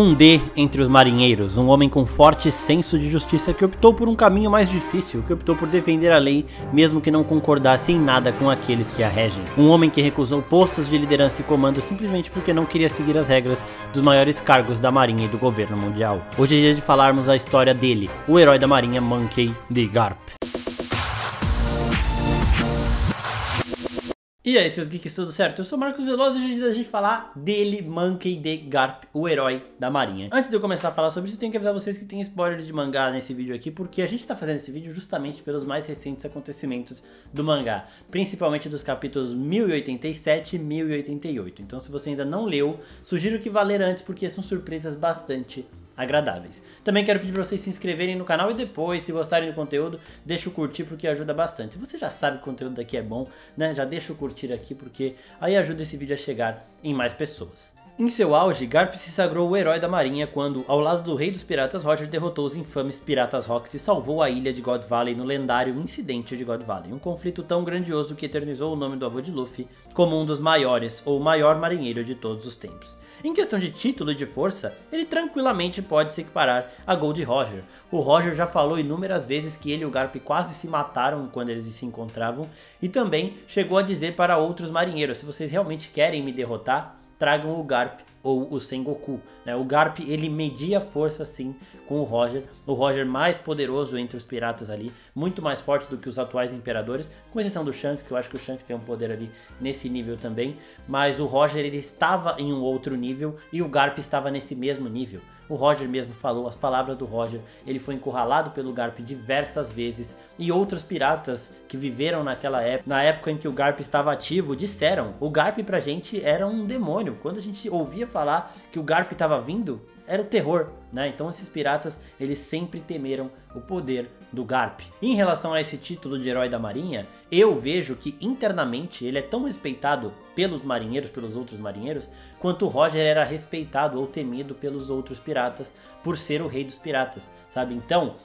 Um D entre os marinheiros, um homem com forte senso de justiça que optou por um caminho mais difícil, que optou por defender a lei, mesmo que não concordasse em nada com aqueles que a regem. Um homem que recusou postos de liderança e comando simplesmente porque não queria seguir as regras dos maiores cargos da marinha e do governo mundial. Hoje é dia de falarmos a história dele, o herói da marinha Monkey D. Garp. E aí, seus geeks, tudo certo? Eu sou Marcos Veloso e hoje é dia da gente falar dele, Monkey D. Garp, o herói da marinha. Antes de eu começar a falar sobre isso, eu tenho que avisar vocês que tem spoiler de mangá nesse vídeo aqui, porque a gente está fazendo esse vídeo justamente pelos mais recentes acontecimentos do mangá, principalmente dos capítulos 1087 e 1088. Então, se você ainda não leu, sugiro que vá ler antes, porque são surpresas bastante agradáveis. Também quero pedir para vocês se inscreverem no canal e depois, se gostarem do conteúdo, deixa o curtir porque ajuda bastante. Se você já sabe que o conteúdo daqui é bom, né, já deixa o curtir aqui porque aí ajuda esse vídeo a chegar em mais pessoas. Em seu auge, Garp se sagrou o herói da marinha quando, ao lado do rei dos piratas, Roger derrotou os infames Piratas Rocks e salvou a ilha de God Valley no lendário Incidente de God Valley, um conflito tão grandioso que eternizou o nome do avô de Luffy como um dos maiores ou o maior marinheiro de todos os tempos. Em questão de título e de força, ele tranquilamente pode se equiparar a Gold Roger. O Roger já falou inúmeras vezes que ele e o Garp quase se mataram quando eles se encontravam e também chegou a dizer para outros marinheiros: se vocês realmente querem me derrotar, tragam o Garp ou o Sengoku, né? O Garp, ele media força sim com o Roger mais poderoso entre os piratas ali, muito mais forte do que os atuais imperadores, com exceção do Shanks, que eu acho que o Shanks tem um poder ali nesse nível também, mas o Roger, ele estava em um outro nível e o Garp estava nesse mesmo nível. O Roger mesmo falou, as palavras do Roger, ele foi encurralado pelo Garp diversas vezes e outros piratas que viveram naquela época, na época em que o Garp estava ativo, disseram: o Garp pra gente era um demônio. Quando a gente ouvia falar que o Garp estava vindo, era o terror, né? Então esses piratas, eles sempre temeram o poder do Garp. E em relação a esse título de herói da marinha, eu vejo que internamente ele é tão respeitado pelos marinheiros, pelos outros marinheiros, quanto o Roger era respeitado ou temido pelos outros piratas por ser o rei dos piratas, sabe? Então,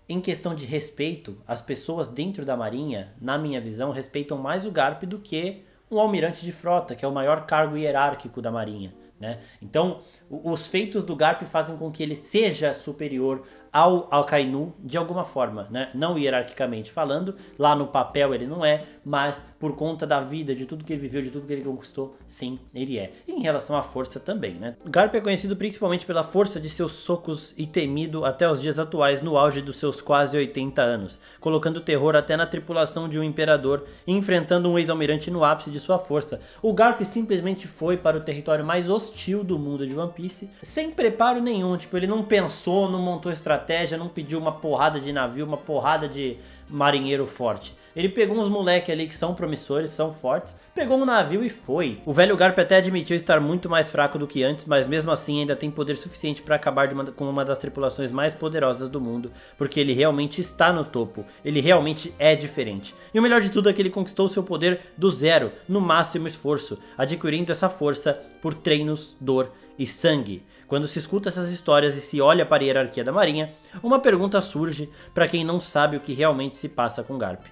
em questão de respeito, as pessoas dentro da marinha, na minha visão, respeitam mais o Garp do que um almirante de frota, que é o maior cargo hierárquico da marinha, né? Então, os feitos do Garp fazem com que ele seja superior ao Akainu de alguma forma, né? Não hierarquicamente falando, lá no papel ele não é, mas por conta da vida, de tudo que ele viveu, de tudo que ele conquistou, sim, ele é. E em relação à força também, né? Garp é conhecido principalmente pela força de seus socos e temido até os dias atuais no auge dos seus quase 80 anos, colocando terror até na tripulação de um imperador e enfrentando um ex-almirante no ápice de sua força. O Garp simplesmente foi para o território mais hostil do mundo de One Piece, sem preparo nenhum, tipo, ele não pensou, não montou estratégia, não pediu uma porrada de navio, uma porrada de marinheiro forte. Ele pegou uns moleques ali que são promissores, são fortes, pegou um navio e foi. O velho Garp até admitiu estar muito mais fraco do que antes, mas mesmo assim ainda tem poder suficiente para acabar com uma das tripulações mais poderosas do mundo, porque ele realmente está no topo, ele realmente é diferente. E o melhor de tudo é que ele conquistou seu poder do zero, no máximo esforço, adquirindo essa força por treinos, dor e sangue. Quando se escuta essas histórias e se olha para a hierarquia da marinha, uma pergunta surge para quem não sabe o que realmente se passa com Garp.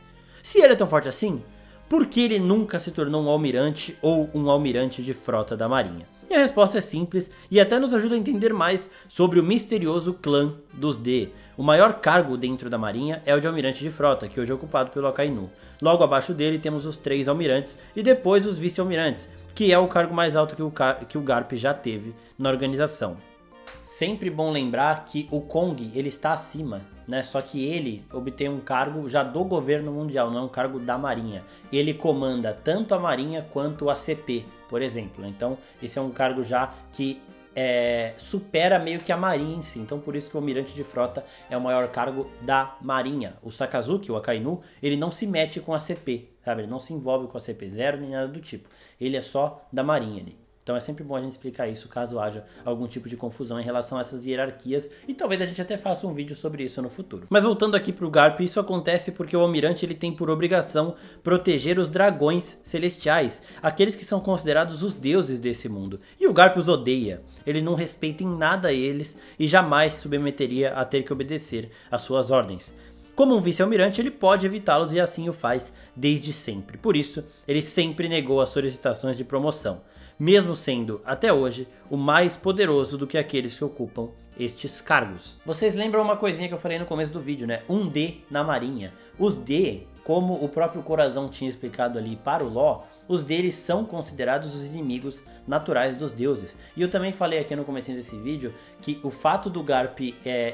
Se ele é tão forte assim, por que ele nunca se tornou um almirante ou um almirante de frota da marinha? E a resposta é simples e até nos ajuda a entender mais sobre o misterioso clã dos D. O maior cargo dentro da marinha é o de almirante de frota, que hoje é ocupado pelo Akainu. Logo abaixo dele temos os 3 almirantes e depois os vice-almirantes, que é o cargo mais alto que o Garp já teve na organização. Sempre bom lembrar que o Kong, ele está acima, né? Só que ele obtém um cargo já do governo mundial, não é um cargo da marinha. Ele comanda tanto a marinha quanto a CP, por exemplo. Então esse é um cargo já que supera meio que a marinha em si. Então por isso que o almirante de frota é o maior cargo da marinha. O Sakazuki, o Akainu, ele não se mete com a CP, sabe? Ele não se envolve com a CP0 nem nada do tipo. Ele é só da marinha ali. Então é sempre bom a gente explicar isso caso haja algum tipo de confusão em relação a essas hierarquias e talvez a gente até faça um vídeo sobre isso no futuro. Mas voltando aqui pro Garp, isso acontece porque o almirante, ele tem por obrigação proteger os dragões celestiais, aqueles que são considerados os deuses desse mundo. E o Garp os odeia, ele não respeita em nada eles e jamais se submeteria a ter que obedecer às suas ordens. Como um vice-almirante, ele pode evitá-los e assim o faz desde sempre. Por isso, ele sempre negou as solicitações de promoção. mesmo sendo, até hoje, o mais poderoso do que aqueles que ocupam estes cargos. Vocês lembram uma coisinha que eu falei no começo do vídeo, né? Um D na marinha. Os D, como o próprio Corazon tinha explicado ali para o Law, os deles são considerados os inimigos naturais dos deuses. E eu também falei aqui no comecinho desse vídeo que o fato do Garp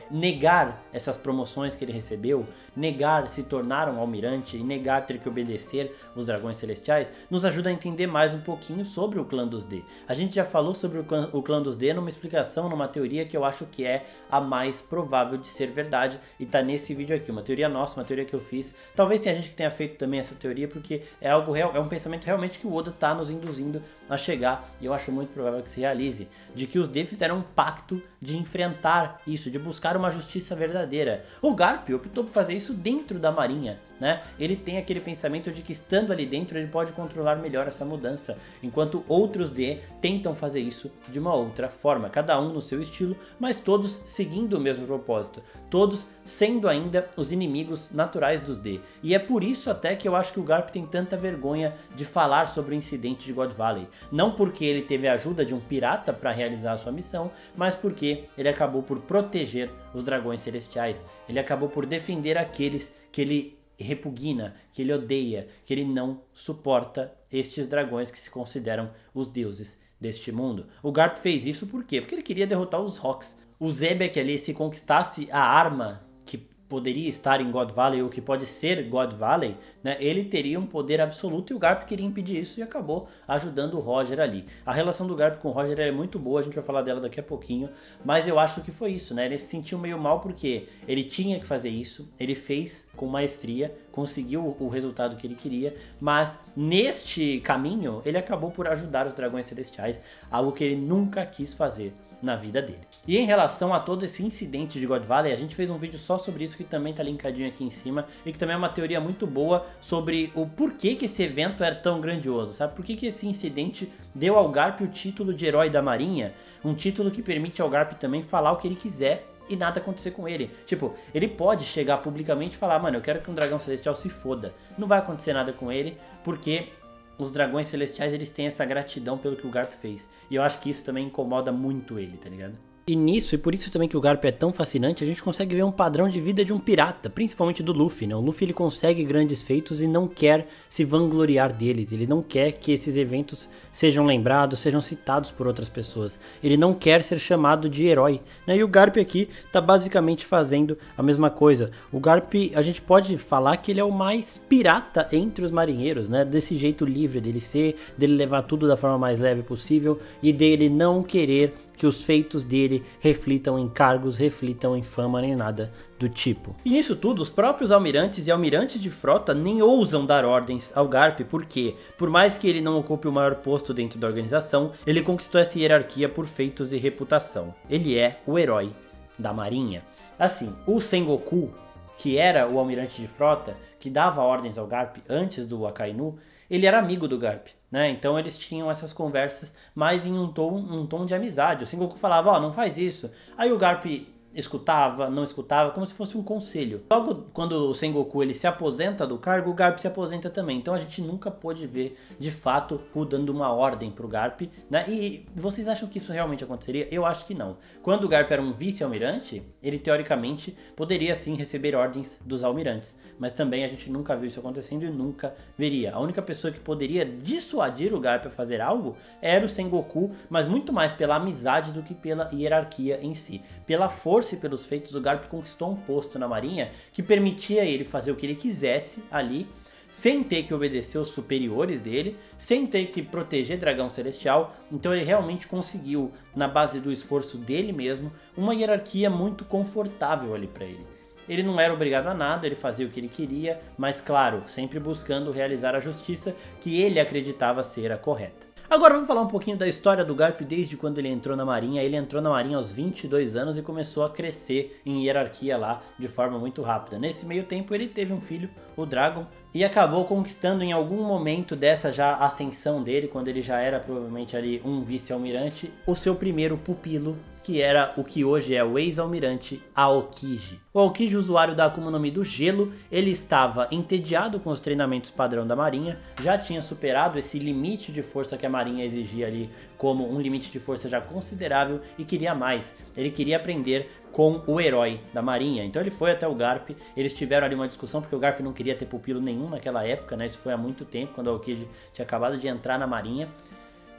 negar essas promoções que ele recebeu, negar se tornar um almirante e negar ter que obedecer os dragões celestiais, nos ajuda a entender mais um pouquinho sobre o clã dos D. A gente já falou sobre o clã dos D numa explicação, numa teoria que eu acho que é a mais provável de ser verdade, e tá nesse vídeo aqui, uma teoria nossa, uma teoria que eu fiz. Talvez tenha gente que tenha feito também essa teoria, porque é algo real, é um pensamento realmente que o Oda tá nos induzindo a chegar, e eu acho muito provável que se realize, de que os D fizeram um pacto de enfrentar isso, de buscar uma justiça verdadeira. O Garp optou por fazer isso dentro da marinha, né? Ele tem aquele pensamento de que estando ali dentro ele pode controlar melhor essa mudança, enquanto outros D tentam fazer isso de uma outra forma, cada um no seu estilo, mas todos seguindo o mesmo propósito, todos sendo ainda os inimigos naturais dos D. E é por isso até que eu acho que o Garp tem tanta vergonha de falar sobre o incidente de God Valley. Não porque ele teve a ajuda de um pirata para realizar a sua missão, mas porque ele acabou por proteger os dragões celestiais. Ele acabou por defender aqueles que ele repugna, que ele odeia, que ele não suporta, estes dragões que se consideram os deuses deste mundo. O Garp fez isso por quê? Porque ele queria derrotar os Hawks. O Xebec ali, se conquistasse a arma que poderia estar em God Valley, ou que pode ser God Valley, né, ele teria um poder absoluto, e o Garp queria impedir isso e acabou ajudando o Roger ali. A relação do Garp com o Roger é muito boa, a gente vai falar dela daqui a pouquinho, mas eu acho que foi isso, né? Ele se sentiu meio mal porque ele tinha que fazer isso, ele fez com maestria, conseguiu o resultado que ele queria, mas neste caminho ele acabou por ajudar os dragões celestiais, algo que ele nunca quis fazer na vida dele. E em relação a todo esse incidente de God Valley, a gente fez um vídeo só sobre isso que também tá linkadinho aqui em cima, e que também é uma teoria muito boa sobre o porquê que esse evento era tão grandioso, sabe? Por que que esse incidente deu ao Garp o título de herói da marinha, um título que permite ao Garp também falar o que ele quiser e nada acontecer com ele. Tipo, ele pode chegar publicamente e falar, mano, eu quero que um dragão celestial se foda. Não vai acontecer nada com ele, porque os dragões celestiais, eles têm essa gratidão pelo que o Garp fez. E eu acho que isso também incomoda muito ele, tá ligado? E nisso, e por isso também que o Garp é tão fascinante, a gente consegue ver um padrão de vida de um pirata, principalmente do Luffy, né? O Luffy, ele consegue grandes feitos e não quer se vangloriar deles, ele não quer que esses eventos sejam lembrados, sejam citados por outras pessoas, ele não quer ser chamado de herói, né? E o Garp aqui tá basicamente fazendo a mesma coisa. O Garp, a gente pode falar que ele é o mais pirata entre os marinheiros, né? Desse jeito livre dele ser, dele levar tudo da forma mais leve possível e dele não querer que os feitos dele reflitam em cargos, reflitam em fama, nem nada do tipo. E nisso tudo, os próprios almirantes e almirantes de frota nem ousam dar ordens ao Garp, porque, por mais que ele não ocupe o maior posto dentro da organização, ele conquistou essa hierarquia por feitos e reputação. Ele é o herói da marinha. Assim, o Sengoku, que era o almirante de frota, que dava ordens ao Garp antes do Akainu, ele era amigo do Garp, né? Então eles tinham essas conversas mais em um tom de amizade. O Sengoku falava, ó, não faz isso. Aí o Garp escutava, não escutava, como se fosse um conselho. Logo quando o Sengoku ele se aposenta do cargo, o Garp se aposenta também. Então a gente nunca pôde ver de fato o dando uma ordem pro Garp, né? E vocês acham que isso realmente aconteceria? Eu acho que não. Quando o Garp era um vice-almirante, ele teoricamente poderia sim receber ordens dos almirantes, mas também a gente nunca viu isso acontecendo e nunca veria. A única pessoa que poderia dissuadir o Garp a fazer algo era o Sengoku, mas muito mais pela amizade do que pela hierarquia em si. Pela força e pelos feitos, o Garp conquistou um posto na marinha que permitia ele fazer o que ele quisesse ali, sem ter que obedecer os superiores dele, sem ter que proteger dragão celestial. Então ele realmente conseguiu, na base do esforço dele mesmo, uma hierarquia muito confortável ali para ele. Ele não era obrigado a nada, ele fazia o que ele queria, mas claro, sempre buscando realizar a justiça que ele acreditava ser a correta. Agora vamos falar um pouquinho da história do Garp desde quando ele entrou na marinha. Ele entrou na marinha aos 22 anos e começou a crescer em hierarquia lá de forma muito rápida. Nesse meio tempo ele teve um filho, o Dragon, e acabou conquistando em algum momento dessa já ascensão dele, quando ele já era provavelmente ali um vice-almirante, o seu primeiro pupilo, que era o que hoje é o ex-almirante Aokiji. O Aokiji, usuário da Akuma no Mi do gelo, ele estava entediado com os treinamentos padrão da marinha, já tinha superado esse limite de força que a marinha exigia ali como um limite de força já considerável e queria mais. Ele queria aprender com o herói da marinha. Então ele foi até o Garp, eles tiveram ali uma discussão porque o Garp não queria ter pupilo nenhum naquela época, né? Isso foi há muito tempo, quando o Aokiji tinha acabado de entrar na marinha.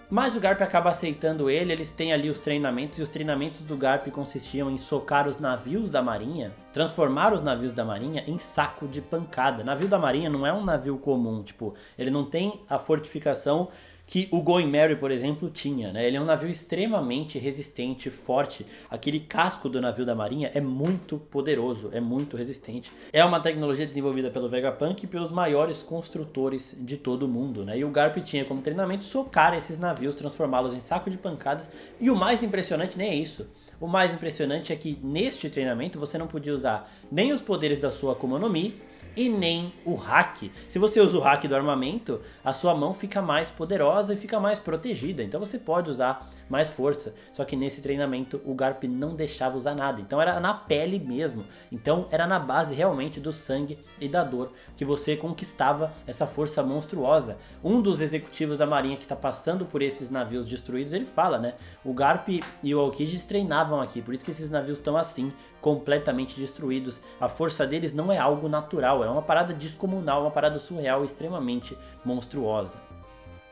Mas o Garp acaba aceitando ele, eles têm ali os treinamentos, e os treinamentos do Garp consistiam em socar os navios da marinha, transformar os navios da marinha em saco de pancada. Navio da marinha não é um navio comum, tipo, ele não tem a fortificação que o Going Merry, por exemplo, tinha, né? Ele é um navio extremamente resistente, forte. Aquele casco do navio da marinha é muito poderoso, é muito resistente. É uma tecnologia desenvolvida pelo Vegapunk e pelos maiores construtores de todo o mundo, né? E o Garp tinha como treinamento socar esses navios, transformá-los em saco de pancadas. E o mais impressionante nem é isso. O mais impressionante é que neste treinamento você não podia usar nem os poderes da sua Akuma no Mi, e nem o hack. Se você usa o hack do armamento, a sua mão fica mais poderosa e fica mais protegida. Então você pode usar mais força. Só que nesse treinamento o Garp não deixava usar nada. Então era na pele mesmo. Então era na base realmente do sangue e da dor que você conquistava essa força monstruosa. Um dos executivos da marinha que está passando por esses navios destruídos, ele fala, né? O Garp e o Aokiji treinavam aqui. Por isso que esses navios estão assim, completamente destruídos. A força deles não é algo natural, é uma parada descomunal, uma parada surreal, extremamente monstruosa.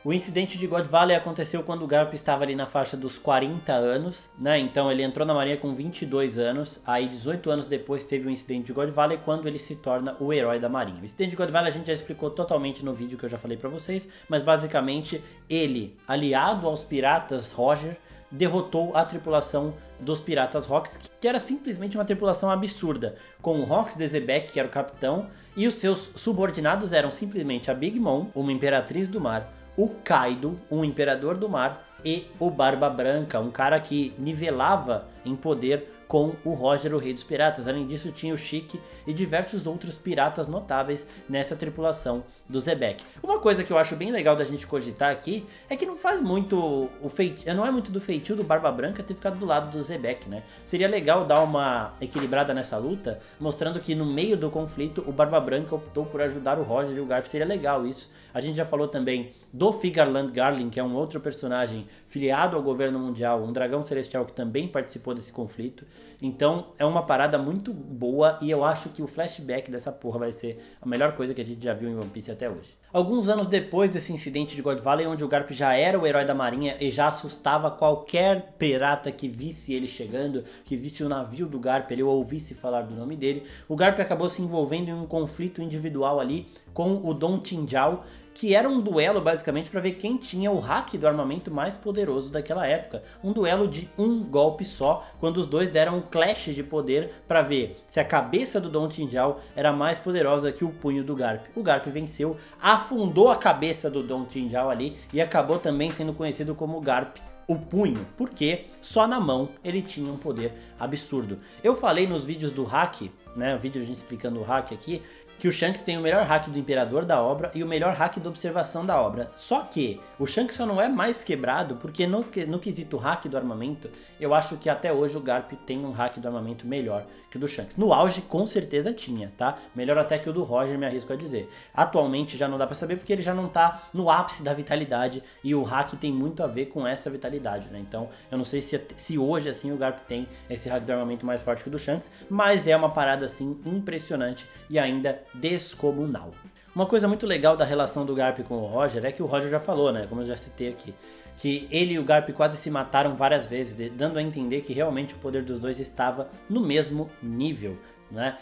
O incidente de God Valley aconteceu quando o Garp estava ali na faixa dos 40 anos, né? Então ele entrou na marinha com 22 anos, aí 18 anos depois teve o incidente de God Valley, quando ele se torna o herói da marinha. O incidente de God Valley a gente já explicou totalmente no vídeo que eu já falei pra vocês, mas basicamente ele, aliado aos piratas Roger, derrotou a tripulação dos piratas Rocks, que era simplesmente uma tripulação absurda, com o Rox de Zebek, que era o capitão, e os seus subordinados eram simplesmente a Big Mom, uma imperatriz do mar, o Kaido, um imperador do mar, e o Barba Branca, um cara que nivelava em poder com o Roger, o rei dos piratas. Além disso, tinha o Chique e diversos outros piratas notáveis nessa tripulação do Zebek. Uma coisa que eu acho bem legal da gente cogitar aqui é que não faz muito o feitio, não é muito do feitio do Barba Branca ter ficado do lado do Zebek, né? Seria legal dar uma equilibrada nessa luta, mostrando que no meio do conflito o Barba Branca optou por ajudar o Roger e o Garp. Seria legal isso. A gente já falou também do Figarland Garling, que é um outro personagem filiado ao governo mundial, um dragão celestial que também participou desse conflito. Então é uma parada muito boa e eu acho que o flashback dessa porra vai ser a melhor coisa que a gente já viu em One Piece até hoje. Alguns anos depois desse incidente de God Valley, onde o Garp já era o herói da marinha e já assustava qualquer pirata que visse ele chegando, que visse o navio do Garp ali ou ouvisse falar do nome dele, o Garp acabou se envolvendo em um conflito individual ali com o Don Tinjao, que era um duelo basicamente para ver quem tinha o hack do armamento mais poderoso daquela época. Um duelo de um golpe só, quando os dois deram um clash de poder para ver se a cabeça do Don Tinjao era mais poderosa que o punho do Garp. O Garp venceu, afundou a cabeça do Don Tinjao ali e acabou também sendo conhecido como Garp o punho, porque só na mão ele tinha um poder absurdo. Eu falei nos vídeos do hack, né, o vídeo a gente explicando o hack aqui, que o Shanks tem o melhor hack do Imperador da obra e o melhor hack da observação da obra. Só que o Shanks só não é mais quebrado porque no quesito hack do armamento, eu acho que até hoje o Garp tem um hack do armamento melhor que o do Shanks. No auge, com certeza tinha, tá? Melhor até que o do Roger, me arrisco a dizer. Atualmente já não dá pra saber porque ele já não tá no ápice da vitalidade e o hack tem muito a ver com essa vitalidade, né? Então eu não sei se hoje assim o Garp tem esse hack do armamento mais forte que o do Shanks, mas é uma parada assim impressionante e ainda descomunal. Uma coisa muito legal da relação do Garp com o Roger é que o Roger já falou, né, como eu já citei aqui, que ele e o Garp quase se mataram várias vezes, dando a entender que realmente o poder dos dois estava no mesmo nível, né?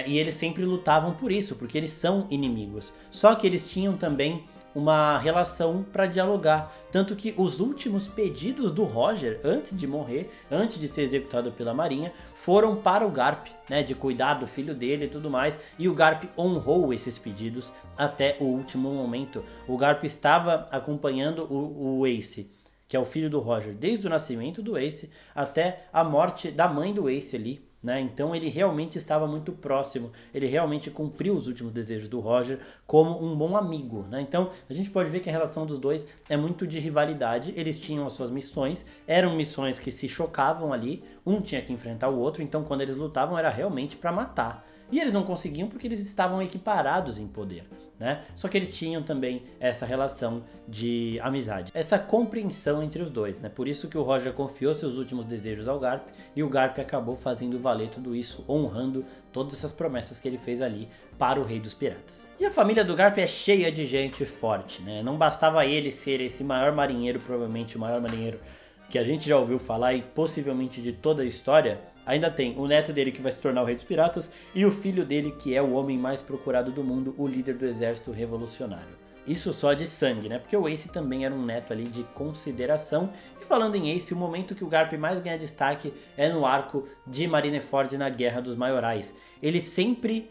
E eles sempre lutavam por isso, porque eles são inimigos. Só que eles tinham também uma relação para dialogar, tanto que os últimos pedidos do Roger antes de morrer, antes de ser executado pela marinha, foram para o Garp, né, de cuidar do filho dele e tudo mais, e o Garp honrou esses pedidos até o último momento. O Garp estava acompanhando o Ace, que é o filho do Roger, desde o nascimento do Ace até a morte da mãe do Ace ali, né? Então ele realmente estava muito próximo, ele realmente cumpriu os últimos desejos do Roger como um bom amigo, né? Então a gente pode ver que a relação dos dois é muito de rivalidade, eles tinham as suas missões, eram missões que se chocavam ali, um tinha que enfrentar o outro, então quando eles lutavam era realmente para matar. E eles não conseguiam porque eles estavam equiparados em poder, né? Só que eles tinham também essa relação de amizade, essa compreensão entre os dois, né? Por isso que o Roger confiou seus últimos desejos ao Garp e o Garp acabou fazendo valer tudo isso, honrando todas essas promessas que ele fez ali para o Rei dos Piratas. E a família do Garp é cheia de gente forte, né? Não bastava ele ser esse maior marinheiro, provavelmente o maior marinheiro que a gente já ouviu falar e possivelmente de toda a história. Ainda tem o neto dele que vai se tornar o Rei dos Piratas e o filho dele que é o homem mais procurado do mundo, o líder do exército revolucionário. Isso só de sangue, né? Porque o Ace também era um neto ali de consideração. E falando em Ace, o momento que o Garp mais ganha destaque é no arco de Marineford na Guerra dos Maiorais. Ele sempre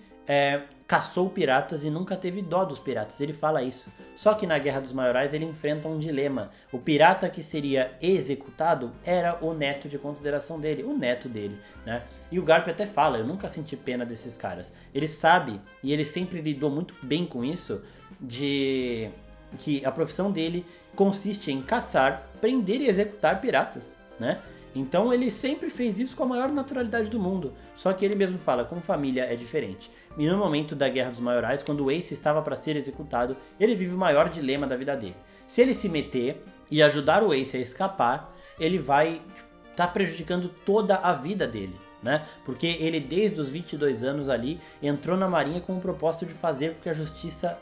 caçou piratas e nunca teve dó dos piratas, ele fala isso. Só que na Guerra dos Maiorais ele enfrenta um dilema. O pirata que seria executado era o neto de consideração dele, o neto dele, né? E o Garp até fala, eu nunca senti pena desses caras. Ele sabe, e ele sempre lidou muito bem com isso, de que a profissão dele consiste em caçar, prender e executar piratas, né? Então ele sempre fez isso com a maior naturalidade do mundo. Só que ele mesmo fala, com família é diferente. E no momento da Guerra dos Maiorais, quando o Ace estava para ser executado, ele vive o maior dilema da vida dele. Se ele se meter e ajudar o Ace a escapar, ele vai estar prejudicando toda a vida dele, né? Porque ele desde os 22 anos ali entrou na marinha com o propósito de fazer com que a justiça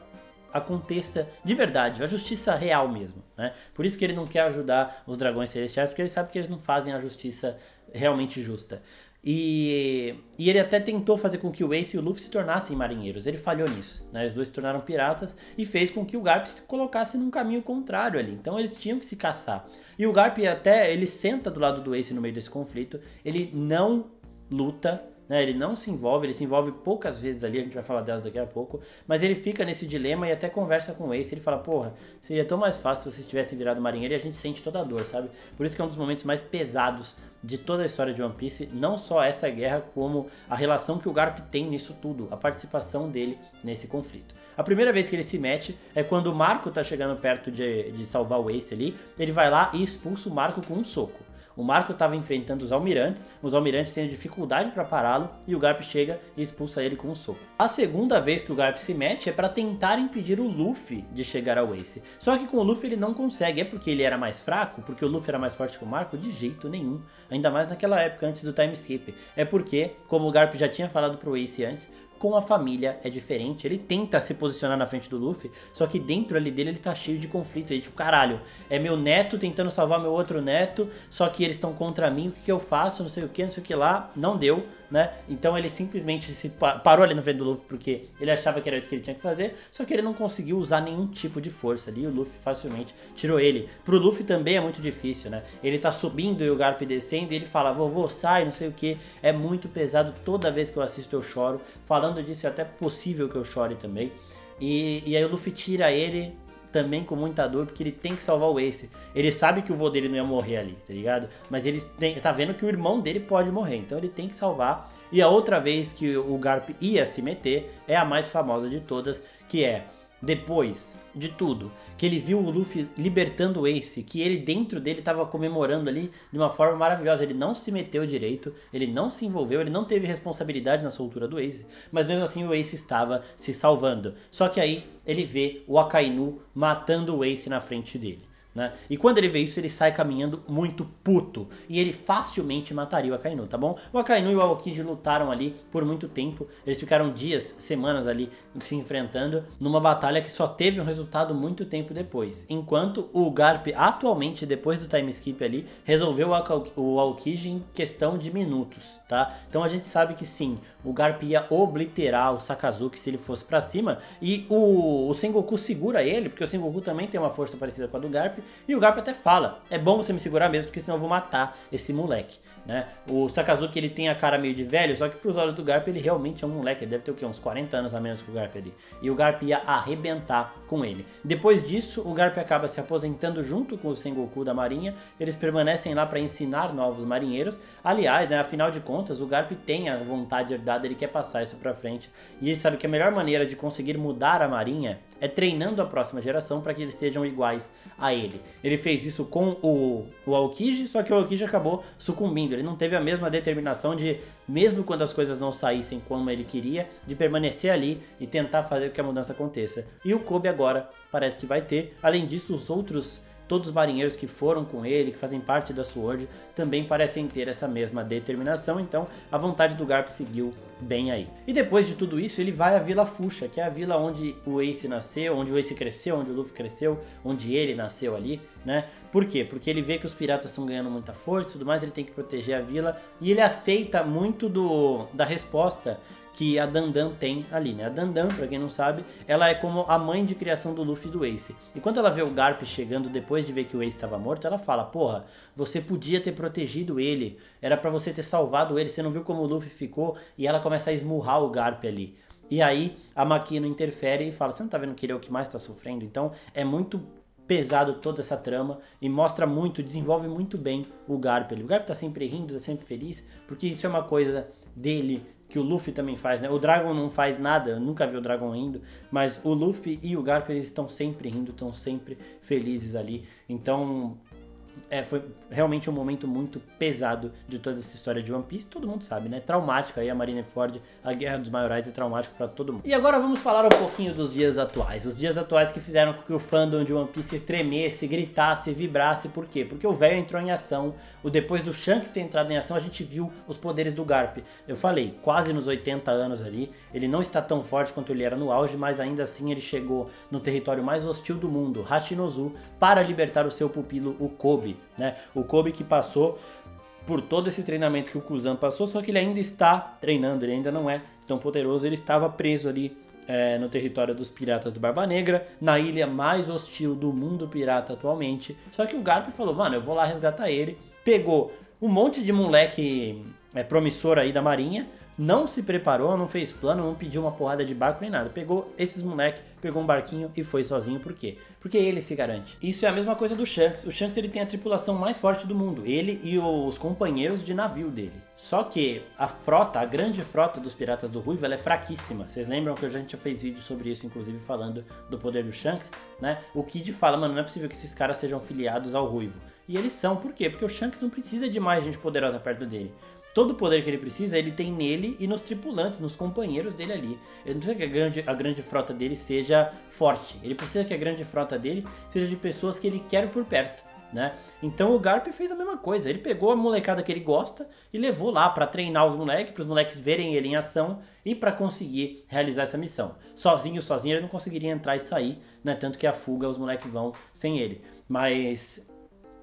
aconteça de verdade, a justiça real mesmo, né? Por isso que ele não quer ajudar os dragões celestiais, porque ele sabe que eles não fazem a justiça realmente justa. E ele até tentou fazer com que o Ace e o Luffy se tornassem marinheiros, ele falhou nisso, né? Os dois se tornaram piratas e fez com que o Garp se colocasse num caminho contrário ali, então eles tinham que se caçar. E o Garp até, ele senta do lado do Ace no meio desse conflito, ele não luta, né? Ele não se envolve, ele se envolve poucas vezes ali, a gente vai falar delas daqui a pouco, mas ele fica nesse dilema e até conversa com o Ace, ele fala, porra, seria tão mais fácil se vocês tivessem virado marinheiro, e a gente sente toda a dor, sabe? Por isso que é um dos momentos mais pesados de toda a história de One Piece, não só essa guerra, como a relação que o Garp tem nisso tudo, a participação dele nesse conflito. A primeira vez que ele se mete é quando o Marco tá chegando perto de salvar o Ace ali, ele vai lá e expulsa o Marco com um soco. O Marco estava enfrentando os almirantes tendo dificuldade para pará-lo e o Garp chega e expulsa ele com um soco. A segunda vez que o Garp se mete é para tentar impedir o Luffy de chegar ao Ace. Só que com o Luffy ele não consegue, é porque ele era mais fraco, porque o Luffy era mais forte que o Marco? De jeito nenhum, ainda mais naquela época antes do time skip. É porque, como o Garp já tinha falado pro Ace antes, com a família é diferente, ele tenta se posicionar na frente do Luffy, só que dentro ali dele ele tá cheio de conflito, ele tipo, caralho, é meu neto tentando salvar meu outro neto, só que eles estão contra mim, o que eu faço, não sei o que lá, não deu, né? Então ele simplesmente se parou ali na frente do Luffy porque ele achava que era isso que ele tinha que fazer, só que ele não conseguiu usar nenhum tipo de força ali, e o Luffy facilmente tirou ele. Pro Luffy também é muito difícil, né? Ele tá subindo e o Garp descendo e ele fala, vovô, sai, não sei o que, é muito pesado, toda vez que eu assisto eu choro, falando disso é até possível que eu chore também, e aí o Luffy tira ele também com muita dor, porque ele tem que salvar o Ace. Ele sabe que o vô dele não ia morrer ali, tá ligado? Mas ele tá vendo que o irmão dele pode morrer, então ele tem que salvar. E a outra vez que o Garp ia se meter é a mais famosa de todas, que é depois de tudo, que ele viu o Luffy libertando o Ace, que ele dentro dele estava comemorando ali de uma forma maravilhosa. Ele não se meteu direito, ele não se envolveu, ele não teve responsabilidade na soltura do Ace, mas mesmo assim o Ace estava se salvando. Só que aí ele vê o Akainu matando o Ace na frente dele, né? E quando ele vê isso, ele sai caminhando muito puto. E ele facilmente mataria o Akainu, tá bom? O Akainu e o Aokiji lutaram ali por muito tempo. Eles ficaram dias, semanas ali se enfrentando numa batalha que só teve um resultado muito tempo depois. Enquanto o Garp, atualmente, depois do time skip ali, resolveu o Aokiji em questão de minutos, tá? Então a gente sabe que sim, o Garp ia obliterar o Sakazuki se ele fosse pra cima. E o Sengoku segura ele, porque o Sengoku também tem uma força parecida com a do Garp. E o Garp até fala, é bom você me segurar mesmo, porque senão eu vou matar esse moleque. né? O Sakazuki, ele tem a cara meio de velho, só que pros olhos do Garp ele realmente é um moleque, ele deve ter o quê? Uns 40 anos a menos que o Garp ali. E o Garp ia arrebentar com ele. Depois disso, o Garp acaba se aposentando junto com o Sengoku da marinha, eles permanecem lá para ensinar novos marinheiros. Aliás, né, afinal de contas, o Garp tem a vontade herdada, ele quer passar isso pra frente. E ele sabe que a melhor maneira de conseguir mudar a marinha é treinando a próxima geração para que eles sejam iguais a ele. Ele fez isso com o Aokiji, só que o Aokiji acabou sucumbindo. Ele não teve a mesma determinação de, mesmo quando as coisas não saíssem como ele queria, de permanecer ali e tentar fazer com que a mudança aconteça. E o Kobe agora parece que vai ter. Além disso, os outros, todos os marinheiros que foram com ele, que fazem parte da SWORD, também parecem ter essa mesma determinação, então a vontade do Garp seguiu bem aí. E depois de tudo isso, ele vai à Vila Fuchsia, que é a vila onde o Ace nasceu, onde o Ace cresceu, onde o Luffy cresceu, onde ele nasceu ali, né? Por quê? Porque ele vê que os piratas estão ganhando muita força e tudo mais, ele tem que proteger a vila, e ele aceita muito da resposta que a Dandan tem ali, né? A Dandan, pra quem não sabe, ela é como a mãe de criação do Luffy e do Ace. E quando ela vê o Garp chegando depois de ver que o Ace estava morto, ela fala, porra, você podia ter protegido ele, era pra você ter salvado ele, você não viu como o Luffy ficou? E ela começa a esmurrar o Garp ali. E aí a Makino interfere e fala, você não tá vendo que ele é o que mais tá sofrendo? Então é muito pesado toda essa trama e mostra muito, desenvolve muito bem o Garp ali. O Garp tá sempre rindo, tá sempre feliz, porque isso é uma coisa dele que o Luffy também faz, né? O Dragon não faz nada, eu nunca vi o Dragon rindo, mas o Luffy e o Garp, eles estão sempre rindo, estão sempre felizes ali. Então, foi realmente um momento muito pesado de toda essa história de One Piece, todo mundo sabe, né? Traumático aí, a Marineford, a Guerra dos Maiorais é traumático pra todo mundo. E agora vamos falar um pouquinho dos dias atuais. Os dias atuais que fizeram com que o fandom de One Piece tremesse, gritasse, vibrasse. Por quê? Porque o velho entrou em ação. Depois do Shanks ter entrado em ação, a gente viu os poderes do Garp. Eu falei, quase nos 80 anos ali. Ele não está tão forte quanto ele era no auge, mas ainda assim ele chegou no território mais hostil do mundo, Hachinozu, para libertar o seu pupilo, o Kobe, né? O Kobe que passou por todo esse treinamento que o Kuzan passou, só que ele ainda está treinando, ele ainda não é tão poderoso, ele estava preso ali no território dos piratas do Barba Negra, na ilha mais hostil do mundo pirata atualmente. Só que o Garp falou, mano, eu vou lá resgatar ele. Pegou um monte de moleque promissor aí da marinha, não se preparou, não fez plano, não pediu uma porrada de barco nem nada. Pegou esses moleques, pegou um barquinho e foi sozinho. Por quê? Porque ele se garante. Isso é a mesma coisa do Shanks. O Shanks, ele tem a tripulação mais forte do mundo. Ele e os companheiros de navio dele. Só que a frota, a grande frota dos Piratas do Ruivo, ela é fraquíssima. Vocês lembram que a gente já fez vídeo sobre isso, inclusive falando do poder do Shanks, né? O Kid fala, mano, não é possível que esses caras sejam filiados ao Ruivo. E eles são. Por quê? Porque o Shanks não precisa de mais gente poderosa perto dele. Todo o poder que ele precisa, ele tem nele e nos tripulantes, nos companheiros dele ali. Ele não precisa que a grande frota dele seja forte. Ele precisa que a grande frota dele seja de pessoas que ele quer por perto, né? Então o Garp fez a mesma coisa. Ele pegou a molecada que ele gosta e levou lá pra treinar os moleques, para os moleques verem ele em ação e pra conseguir realizar essa missão. Sozinho ele não conseguiria entrar e sair, né? Tanto que a fuga os moleques vão sem ele. Mas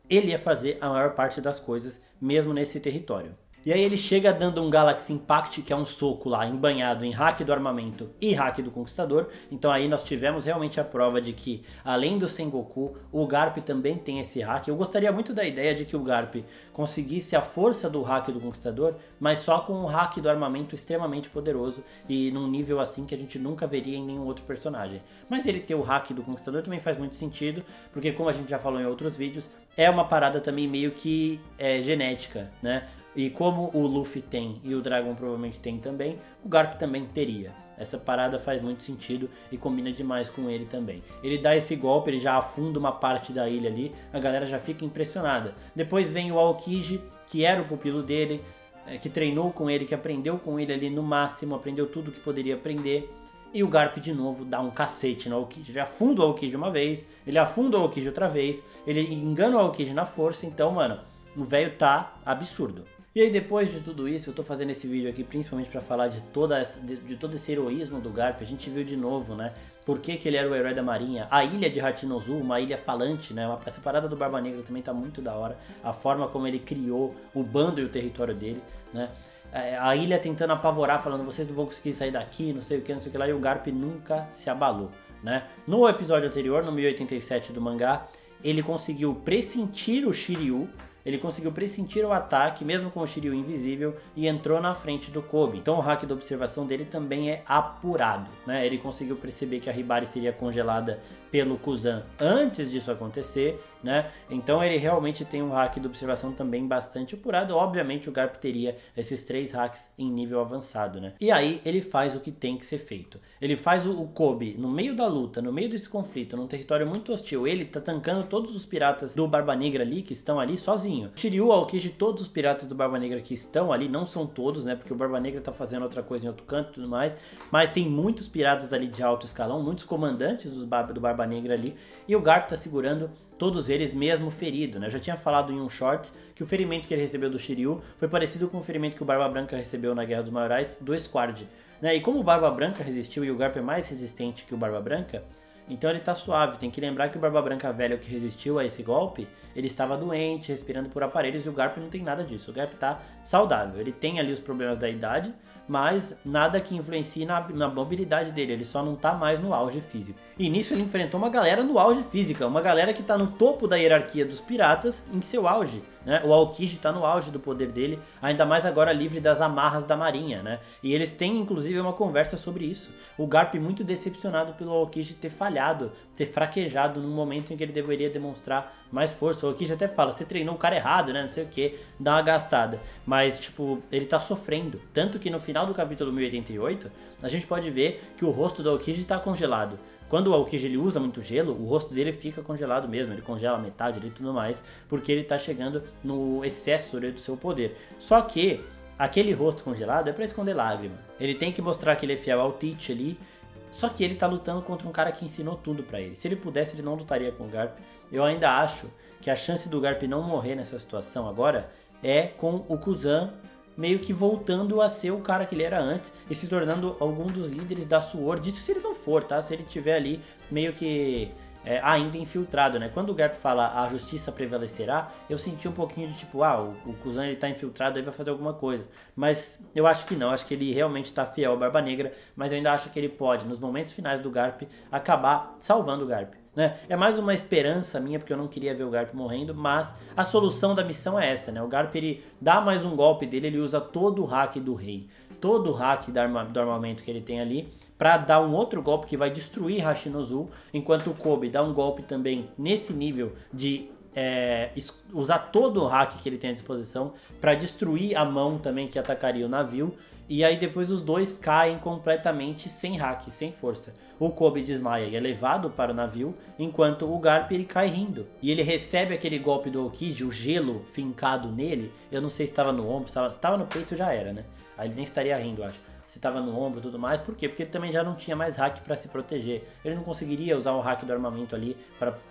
ele ia fazer a maior parte das coisas mesmo nesse território. E aí ele chega dando um Galaxy Impact, que é um soco lá, embanhado em hack do armamento e hack do Conquistador. Então aí nós tivemos realmente a prova de que, além do Sengoku, o Garp também tem esse hack. Eu gostaria muito da ideia de que o Garp conseguisse a força do hack do Conquistador, mas só com um hack do armamento extremamente poderoso e num nível assim que a gente nunca veria em nenhum outro personagem. Mas ele ter o hack do Conquistador também faz muito sentido, porque como a gente já falou em outros vídeos, é uma parada também meio que genética, né? E como o Luffy tem e o Dragon provavelmente tem também, o Garp também teria. Essa parada faz muito sentido e combina demais com ele também. Ele dá esse golpe, ele já afunda uma parte da ilha ali, a galera já fica impressionada. Depois vem o Aokiji, que era o pupilo dele, que treinou com ele, que aprendeu com ele ali no máximo, aprendeu tudo que poderia aprender. E o Garp de novo dá um cacete no Aokiji. Ele afunda o Aokiji uma vez, ele afunda o Aokiji outra vez, ele engana o Aokiji na força, então, mano, o velho tá absurdo. E aí depois de tudo isso, eu tô fazendo esse vídeo aqui principalmente pra falar de todo esse heroísmo do Garp. A gente viu de novo, né, por que ele era o herói da marinha. A ilha de Hachinozu, uma ilha falante, né, essa parada do Barba Negra também tá muito da hora. A forma como ele criou o bando e o território dele, né. A ilha tentando apavorar, falando, vocês não vão conseguir sair daqui, não sei o que lá, e o Garp nunca se abalou, né. No episódio anterior, no 1087 do mangá, ele conseguiu pressentir o Shiryu, ele conseguiu pressentir o ataque, mesmo com o Shiryu invisível, e entrou na frente do Kobe. Então o hack da observação dele também é apurado, né? Ele conseguiu perceber que a Hibari seria congelada pelo Kuzan antes disso acontecer, né? Então ele realmente tem um hack de observação também bastante apurado. Obviamente o Garp teria esses 3 hacks em nível avançado, né? E aí ele faz o que tem que ser feito. Ele faz o Kobe no meio da luta, no meio desse conflito, num território muito hostil. Ele tá tancando todos os piratas do Barba Negra ali, que estão ali sozinho. Shiryu, Aokiji, todos os piratas do Barba Negra que estão ali, não são todos, né? Porque o Barba Negra tá fazendo outra coisa em outro canto e tudo mais. Mas tem muitos piratas ali de alto escalão, muitos comandantes do Barba Negra ali. E o Garp tá segurando todos eles mesmo ferido, né? Eu já tinha falado em um short que o ferimento que ele recebeu do Shiryu foi parecido com o ferimento que o Barba Branca recebeu na Guerra dos Maiorais do Squard, né? E como o Barba Branca resistiu e o Garp é mais resistente que o Barba Branca, então ele tá suave. Tem que lembrar que o Barba Branca velho que resistiu a esse golpe, ele estava doente, respirando por aparelhos, e o Garp não tem nada disso. O Garp tá saudável, ele tem ali os problemas da idade, mas nada que influencie na mobilidade dele, ele só não tá mais no auge físico. E nisso ele enfrentou uma galera no auge física, uma galera que tá no topo da hierarquia dos piratas em seu auge, né? O Aokiji tá no auge do poder dele, ainda mais agora livre das amarras da marinha, né? E eles têm inclusive uma conversa sobre isso. O Garp muito decepcionado pelo Aokiji ter falhado, ter fraquejado no momento em que ele deveria demonstrar mais força. O Aokiji até fala, você treinou o cara errado, né? Não sei o que, dá uma gastada. Mas, tipo, ele tá sofrendo. Tanto que no final do capítulo 1088, a gente pode ver que o rosto do Aokiji tá congelado. Quando o Aokiji ele usa muito gelo, o rosto dele fica congelado mesmo, ele congela a metade e tudo mais, porque ele tá chegando no excesso do seu poder. Só que aquele rosto congelado é pra esconder lágrima. Ele tem que mostrar que ele é fiel ao Teach ali, só que ele tá lutando contra um cara que ensinou tudo pra ele. Se ele pudesse, ele não lutaria com o Garp. Eu ainda acho que a chance do Garp não morrer nessa situação agora é com o Kuzan meio que voltando a ser o cara que ele era antes e se tornando algum dos líderes da SWORD. Isso se ele não for, tá? Se ele tiver ali meio que ainda infiltrado, né? Quando o Garp fala a justiça prevalecerá, eu senti um pouquinho de tipo, o Kuzan ele tá infiltrado, aí vai fazer alguma coisa. Mas eu acho que não, acho que ele realmente tá fiel ao Barba Negra, mas eu ainda acho que ele pode, nos momentos finais do Garp, acabar salvando o Garp, né? É mais uma esperança minha, porque eu não queria ver o Garp morrendo, mas a solução da missão é essa, né? O Garp ele dá mais um golpe dele, ele usa todo o hack do rei, todo o hack do armamento que ele tem ali, para dar um outro golpe que vai destruir Hashinozu, enquanto o Kobe dá um golpe também nesse nível de usar todo o hack que ele tem à disposição para destruir a mão também que atacaria o navio. E aí depois os dois caem completamente sem hack, sem força. O Kobe desmaia e é levado para o navio, enquanto o Garp ele cai rindo. E ele recebe aquele golpe do Aokiji, o gelo fincado nele. Eu não sei se estava no ombro, se estava no peito já era, né? Aí ele nem estaria rindo, acho. Se estava no ombro e tudo mais. Por quê? Porque ele também já não tinha mais hack para se proteger. Ele não conseguiria usar o hack do armamento ali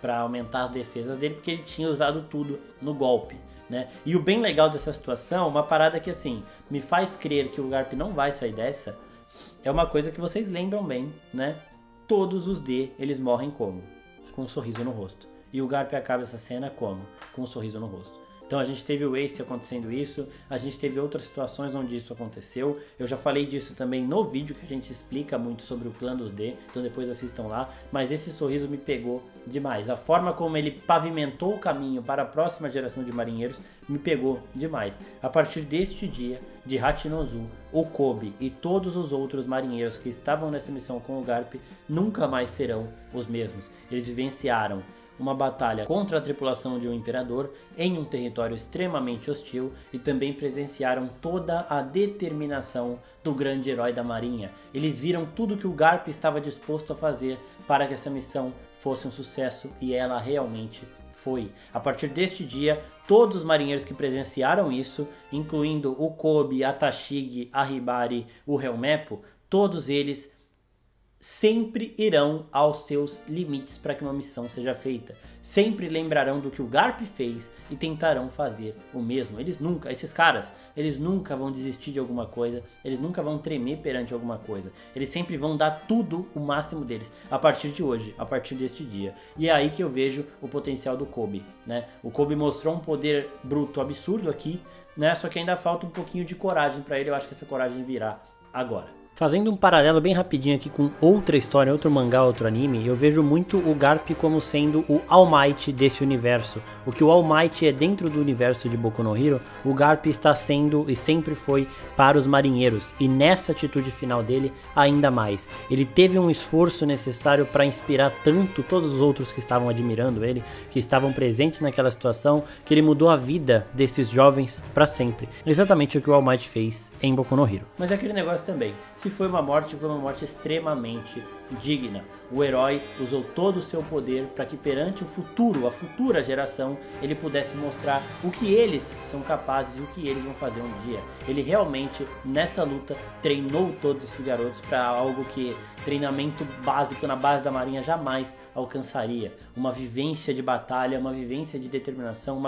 para aumentar as defesas dele, porque ele tinha usado tudo no golpe, né? E o bem legal dessa situação, uma parada que assim, me faz crer que o Garp não vai sair dessa, é uma coisa que vocês lembram bem, né? Todos os D, eles morrem como? Com um sorriso no rosto. E o Garp acaba essa cena como? Com um sorriso no rosto. Então a gente teve o Ace acontecendo isso, a gente teve outras situações onde isso aconteceu. Eu já falei disso também no vídeo que a gente explica muito sobre o clã dos D, então depois assistam lá. Mas esse sorriso me pegou demais. A forma como ele pavimentou o caminho para a próxima geração de marinheiros me pegou demais. A partir deste dia, de Hachinozu, o Kobe e todos os outros marinheiros que estavam nessa missão com o Garp nunca mais serão os mesmos. Eles vivenciaram uma batalha contra a tripulação de um imperador em um território extremamente hostil e também presenciaram toda a determinação do grande herói da marinha. Eles viram tudo que o Garp estava disposto a fazer para que essa missão fosse um sucesso, e ela realmente foi. A partir deste dia, todos os marinheiros que presenciaram isso, incluindo o Kobe, a Tashigi, a Hibari, o Helmeppo, todos eles sempre irão aos seus limites para que uma missão seja feita. Sempre lembrarão do que o Garp fez e tentarão fazer o mesmo. Esses caras, eles nunca vão desistir de alguma coisa, eles nunca vão tremer perante alguma coisa. Eles sempre vão dar tudo, o máximo deles, a partir de hoje, a partir deste dia. E é aí que eu vejo o potencial do Kobe, né? O Kobe mostrou um poder bruto absurdo aqui, né? Só que ainda falta um pouquinho de coragem para ele, eu acho que essa coragem virá agora. Fazendo um paralelo bem rapidinho aqui com outra história, outro mangá, outro anime, eu vejo muito o Garp como sendo o All Might desse universo. O que o All Might é dentro do universo de Boku no Hero, o Garp está sendo e sempre foi para os marinheiros. E nessa atitude final dele, ainda mais. Ele teve um esforço necessário para inspirar tanto todos os outros que estavam admirando ele, que estavam presentes naquela situação, que ele mudou a vida desses jovens para sempre. Exatamente o que o All Might fez em Boku no Hero. Mas é aquele negócio também. Se foi uma morte extremamente digna. O herói usou todo o seu poder para que perante o futuro, a futura geração, ele pudesse mostrar o que eles são capazes e o que eles vão fazer um dia. Ele realmente, nessa luta, treinou todos esses garotos para algo que treinamento básico na base da marinha jamais alcançaria. Uma vivência de batalha, uma vivência de determinação,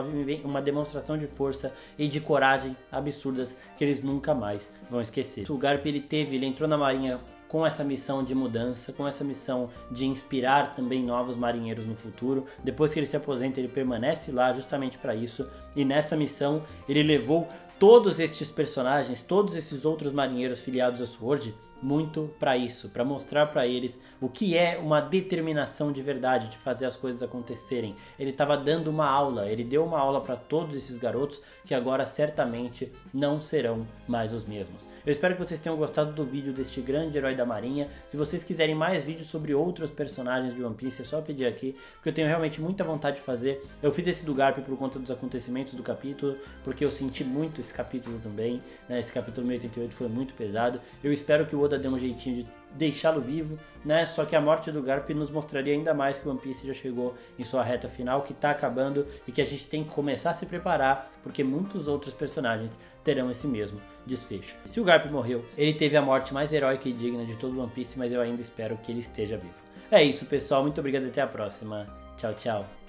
uma demonstração de força e de coragem absurdas que eles nunca mais vão esquecer. O Garp ele entrou na marinha com essa missão de mudança, com essa missão de inspirar também novos marinheiros no futuro. Depois que ele se aposenta, ele permanece lá justamente para isso. E nessa missão, ele levou todos estes personagens, todos esses outros marinheiros filiados a SWORD, muito para isso, para mostrar para eles o que é uma determinação de verdade, de fazer as coisas acontecerem. Ele estava dando uma aula, ele deu uma aula para todos esses garotos que agora certamente não serão mais os mesmos. Eu espero que vocês tenham gostado do vídeo deste grande herói da marinha. Se vocês quiserem mais vídeos sobre outros personagens de One Piece, é só pedir aqui, porque eu tenho realmente muita vontade de fazer. Eu fiz esse do Garp por conta dos acontecimentos do capítulo, porque eu senti muito esse capítulo também, né? Esse capítulo 1088 foi muito pesado. Eu espero que o Oda dê um jeitinho de deixá-lo vivo, né? Só que a morte do Garp nos mostraria ainda mais que o One Piece já chegou em sua reta final, que tá acabando e que a gente tem que começar a se preparar, porque muitos outros personagens terão esse mesmo desfecho. Se o Garp morreu, ele teve a morte mais heróica e digna de todo o One Piece, mas eu ainda espero que ele esteja vivo. É isso, pessoal. Muito obrigado e até a próxima. Tchau, tchau.